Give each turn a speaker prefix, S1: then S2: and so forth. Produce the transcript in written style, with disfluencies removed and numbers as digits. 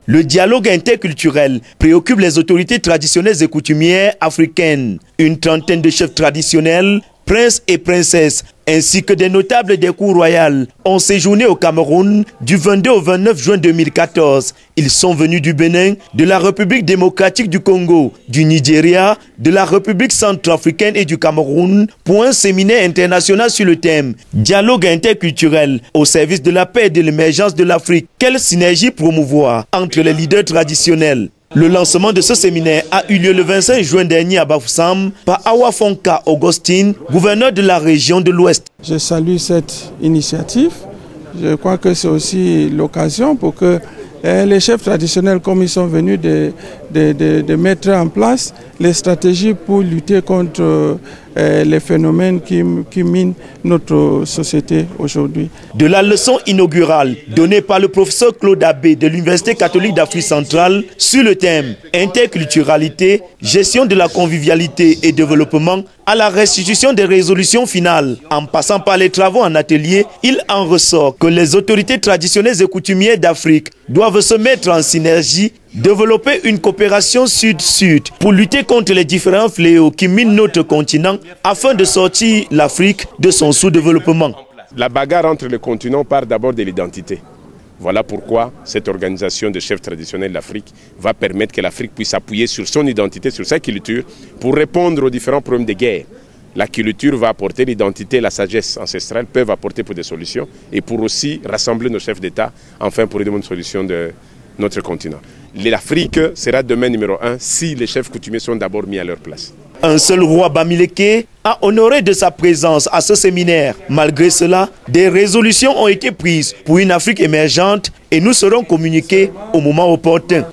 S1: Le dialogue interculturel préoccupe les autorités traditionnelles et coutumières africaines. Une trentaine de chefs traditionnels, princes et princesses, ainsi que des notables des cours royales ont séjourné au Cameroun du 22 au 29 juin 2014. Ils sont venus du Bénin, de la République démocratique du Congo, du Nigeria, de la République centrafricaine et du Cameroun pour un séminaire international sur le thème « Dialogue interculturel au service de la paix et de l'émergence de l'Afrique ». Quelle synergie promouvoir entre les leaders traditionnels? Le lancement de ce séminaire a eu lieu le 25 juin dernier à Bafoussam par Awa Fonka Augustine, gouverneur de la région de l'Ouest.
S2: Je salue cette initiative. Je crois que c'est aussi l'occasion pour que les chefs traditionnels, comme ils sont venus, de mettre en place les stratégies pour lutter contre les phénomènes qui minent notre société aujourd'hui.
S1: De la leçon inaugurale donnée par le professeur Claude Abbé de l'Université catholique d'Afrique centrale sur le thème interculturalité, gestion de la convivialité et développement, à la restitution des résolutions finales, en passant par les travaux en atelier, il en ressort que les autorités traditionnelles et coutumières d'Afrique doivent se mettre en synergie, développer une coopération sud-sud pour lutter contre les différents fléaux qui minent notre continent afin de sortir l'Afrique de son sous-développement.
S3: La bagarre entre les continents part d'abord de l'identité. Voilà pourquoi cette organisation de chefs traditionnels d'Afrique va permettre que l'Afrique puisse s'appuyer sur son identité, sur sa culture, pour répondre aux différents problèmes de guerre. La culture va apporter l'identité, la sagesse ancestrale peuvent apporter pour des solutions et pour aussi rassembler nos chefs d'État, enfin pour aider une solution de notre continent. L'Afrique sera demain numéro 1 si les chefs coutumiers sont d'abord mis à leur place.
S1: Un seul roi Bamileke a honoré de sa présence à ce séminaire. Malgré cela, des résolutions ont été prises pour une Afrique émergente et nous serons communiqués au moment opportun.